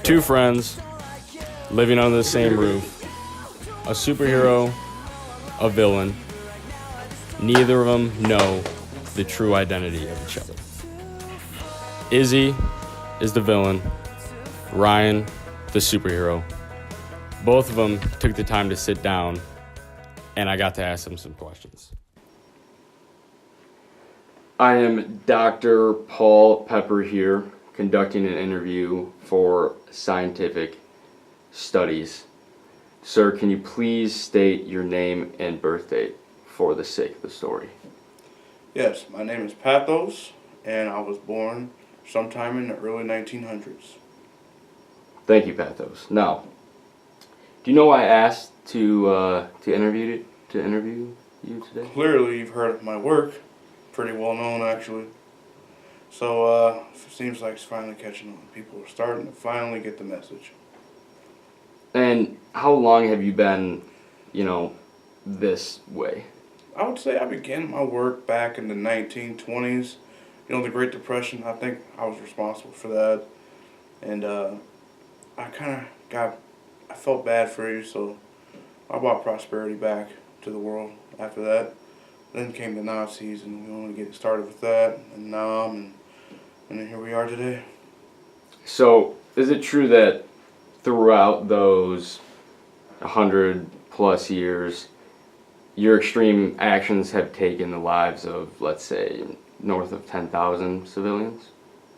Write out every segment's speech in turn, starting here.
Two friends living under the same roof. A superhero, a villain. Neither of them know the true identity of each other. Izzy is the villain. Ryan, the superhero. Both of them took the time to sit down, and I got to ask them some questions. I am Dr. Paul Pepper here, conducting an interview for Scientific Studies. Sir, can you please state your name and birth date for the sake of the story? Yes, my name is Pathos, and I was born sometime in the early 1900s. Thank you, Pathos. Now, do you know why I asked to interview you today? Clearly, you've heard of my work. Pretty well known, actually. So, it seems like it's finally catching on. People are starting to finally get the message. And how long have you been, this way? I would say I began my work back in the 1920s. The Great Depression, I think I was responsible for that. And I felt bad for you, so I brought prosperity back to the world after that. Then came the Nazis, and we wanted to get started with that, and and then here we are today. So, is it true that throughout those 100+ years, your extreme actions have taken the lives of, let's say, north of 10,000 civilians?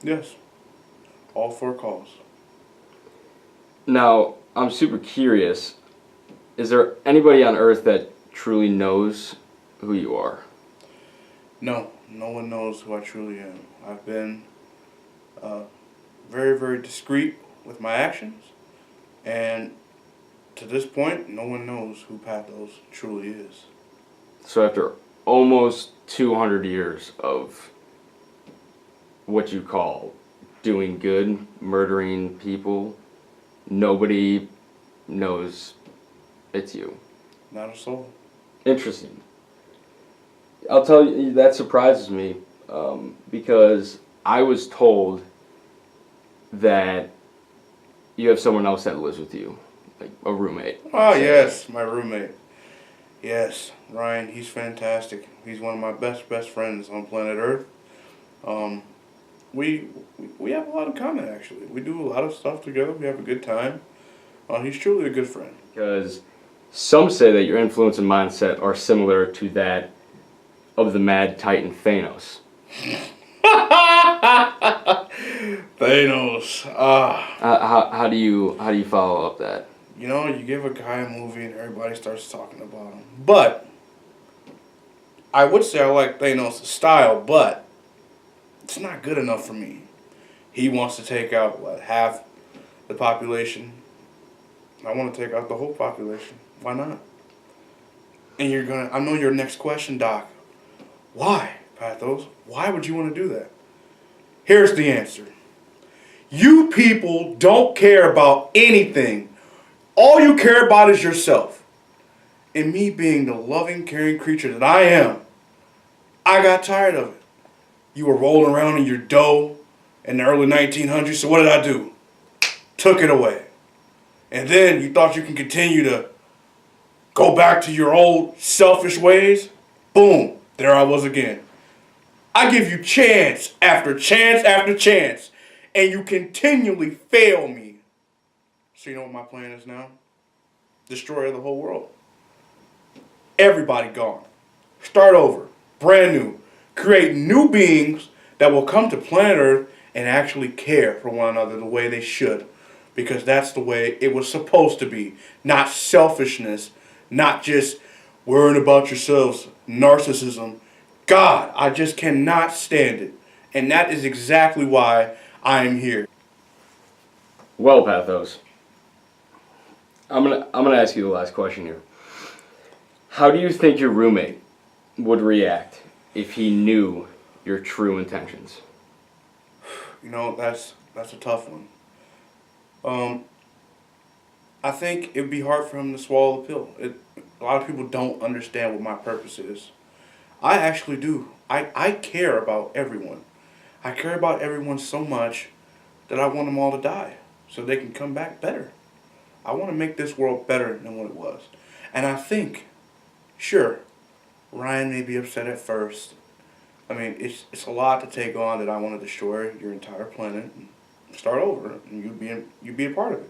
Yes. All for a cause. Now, I'm super curious. Is there anybody on Earth that truly knows who you are? No one knows who I truly am. I've been very, very discreet with my actions, and to this point, no one knows who Pathos truly is. So after almost 200 years of what you call doing good, murdering people, nobody knows it's you. Not a soul. Interesting. I'll tell you, that surprises me because I was told that you have someone else that lives with you, like a roommate. Oh, yes, my roommate. Yes, Ryan, he's fantastic. He's one of my best friends on planet Earth. We have a lot in common, actually. We do a lot of stuff together. We have a good time. He's truly a good friend. Because some say that your influence and mindset are similar to that of the Mad Titan Thanos. Thanos. How do you follow up that? You give a guy a movie and everybody starts talking about him. But I would say I like Thanos' style, but it's not good enough for me. He wants to take out, half the population. I want to take out the whole population. Why not? And I know your next question, Doc. Why, Pathos? Why would you want to do that? Here's the answer. You people don't care about anything. All you care about is yourself. And me being the loving, caring creature that I am, I got tired of it. You were rolling around in your dough in the early 1900s, so what did I do? Took it away. And then you thought you can continue to go back to your old selfish ways? Boom, there I was again. I give you chance after chance after chance, and you continually fail me. So you know what my plan is now? Destroy the whole world. Everybody gone. Start over. Brand new. Create new beings that will come to planet Earth and actually care for one another the way they should. Because that's the way it was supposed to be. Not selfishness. Not just worrying about yourselves. Narcissism. God, I just cannot stand it. And that is exactly why I am here. Well, Pathos, I'm gonna ask you the last question here. How do you think your roommate would react if he knew your true intentions? That's a tough one. I think it'd be hard for him to swallow the pill. A lot of people don't understand what my purpose is. I actually do. I care about everyone. I care about everyone so much that I want them all to die. so they can come back better. I want to make this world better than what it was. And I think, sure, Ryan may be upset at first. I mean, it's a lot to take on that I want to destroy your entire planet and start over, and you'd be a part of it.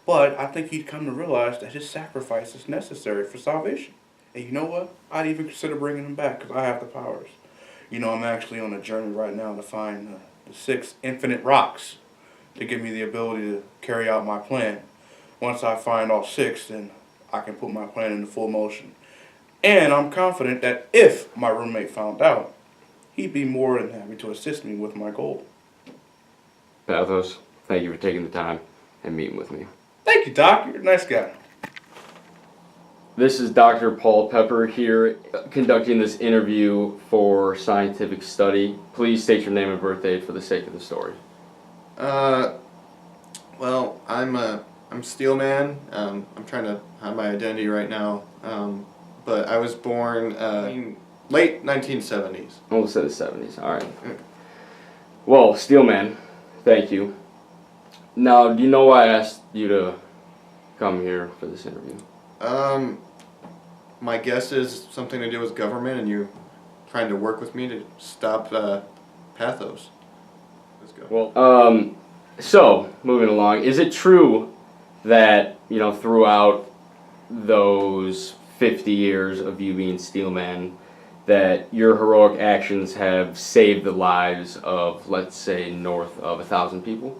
But I think he'd come to realize that his sacrifice is necessary for salvation. And you know what? I'd even consider bringing him back because I have the powers. You know, I'm actually on a journey right now to find the 6 infinite rocks to give me the ability to carry out my plan. Once I find all 6, then I can put my plan into full motion. And I'm confident that if my roommate found out, he'd be more than happy to assist me with my goal. Pathos, thank you for taking the time and meeting with me. Thank you, Doc. You're a nice guy. This is Dr. Paul Pepper here conducting this interview for scientific study. Please state your name and birth date for the sake of the story. Well, I'm Steelman. I'm trying to hide my identity right now. But I was born in late 1970s. Almost said the 70s. All right. Well, Steelman, thank you. Now, do you know why I asked you to come here for this interview? My guess is something to do with government and you trying to work with me to stop Pathos. Let's go. Well, so, moving along, is it true that, throughout those 50 years of you being Steelman, that your heroic actions have saved the lives of, let's say, north of 1,000 people?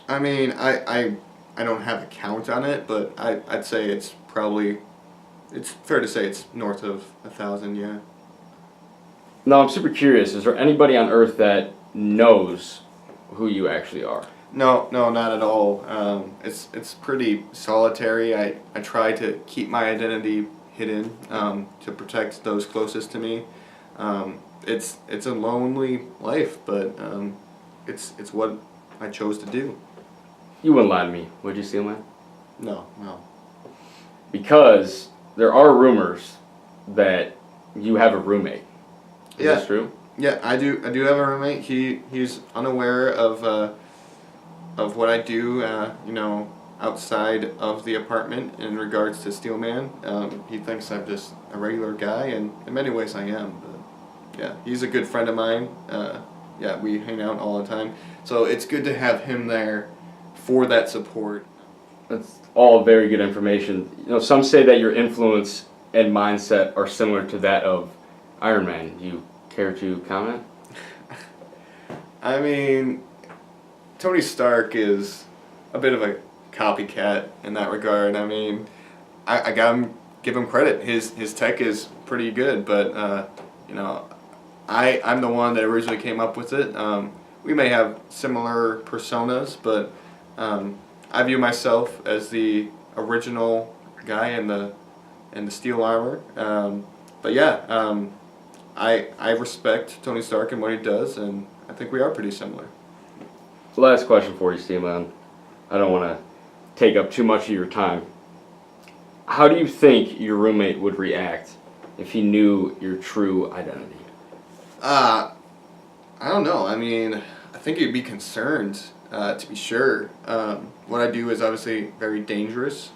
I mean, I don't have a count on it, but I'd say it's fair to say it's north of 1,000, yeah. Now, I'm super curious, is there anybody on Earth that knows who you actually are? No, not at all. It's pretty solitary. I try to keep my identity hidden to protect those closest to me. It's a lonely life, but it's what I chose to do. You wouldn't lie to me, would you, Steelman? No. Because there are rumors that you have a roommate. Is Yeah. this true? Yeah, I do have a roommate. He's unaware of what I do, outside of the apartment in regards to Steelman. He thinks I'm just a regular guy, and in many ways I am. But yeah, he's a good friend of mine. Yeah, we hang out all the time. So it's good to have him there for that support. That's all very good information. Some say that your influence and mindset are similar to that of Iron Man. Do you care to comment? I mean, Tony Stark is a bit of a copycat in that regard. I mean, I gotta give him credit. His tech is pretty good, but I'm the one that originally came up with it. We may have similar personas, but I view myself as the original guy in the steel armor. But yeah, I respect Tony Stark and what he does, and I think we are pretty similar. Last question for you, Steelman. I don't want to take up too much of your time. How do you think your roommate would react if he knew your true identity? I don't know. I mean, I think he'd be concerned, to be sure. What I do is obviously very dangerous,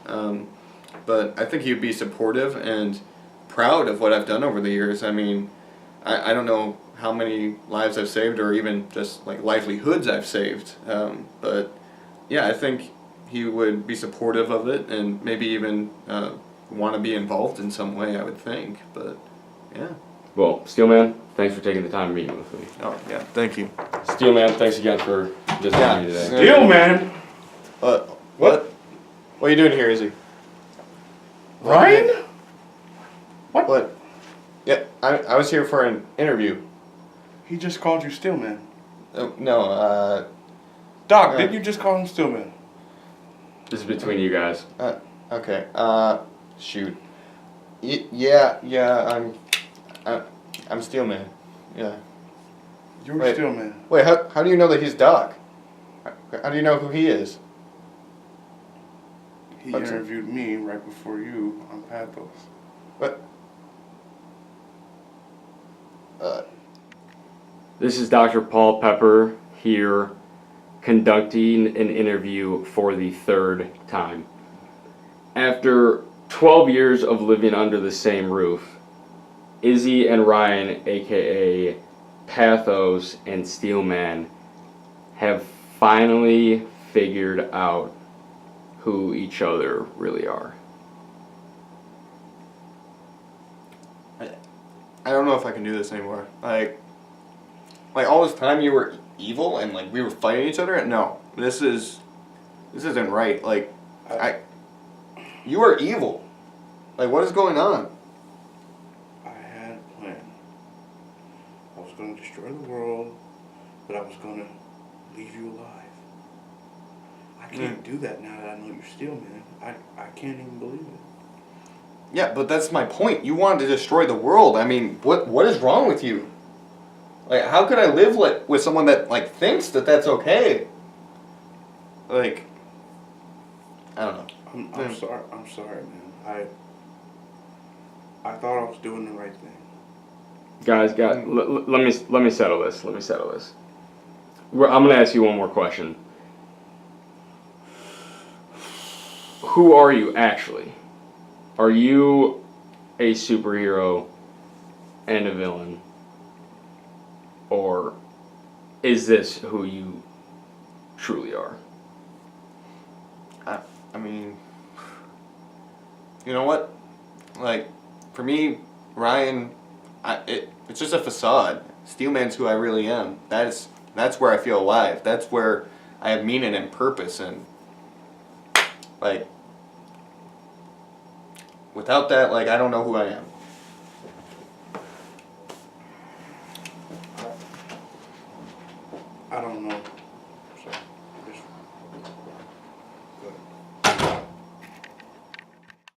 but I think he'd be supportive and proud of what I've done over the years. I mean, I don't know how many lives I've saved or even just like livelihoods I've saved, but yeah, I think he would be supportive of it and maybe even want to be involved in some way, I would think, but yeah. Well, Steelman, thanks for taking the time to meet with me. Oh, yeah, thank you. Steelman, thanks again for visiting me today. Steelman! What are you doing here, Izzy? Ryan? What? Yeah, I was here for an interview. He just called you Steelman. No, Doc, didn't you just call him Steelman? This is between you guys. okay, shoot. Yeah, I'm Steelman. Yeah. You're Wait. Steelman. Wait, how do you know that he's Doc? How do you know who he is? He interviewed me right before you on Pathos. What? This is Dr. Paul Pepper here conducting an interview for the third time. After 12 years of living under the same roof, Izzy and Ryan, aka Pathos and Steelman, have finally figured out who each other really are. I don't know if I can do this anymore. Like all this time you were evil and like we were fighting each other. No, this isn't right. Like, you are evil. Like, what is going on? I had a plan. I was going to destroy the world, but I was going to leave you alive. I can't do that now that I know you're Steelman. I can't even believe it. Yeah, but that's my point. You wanted to destroy the world. I mean, what is wrong with you? Like, how could I live with someone that like thinks that that's okay? Like, I don't know. I'm sorry. I'm sorry, man. I thought I was doing the right thing. Guys, let me settle this. Let me settle this. I'm gonna ask you one more question. Who are you actually? Are you a superhero and a villain? Or is this who you truly are? I mean, you know what? Like, for me, Ryan, it's just a facade. Steelman's who I really am. That's where I feel alive. That's where I have meaning and purpose. And like, without that, like, I don't know who I am. I don't know.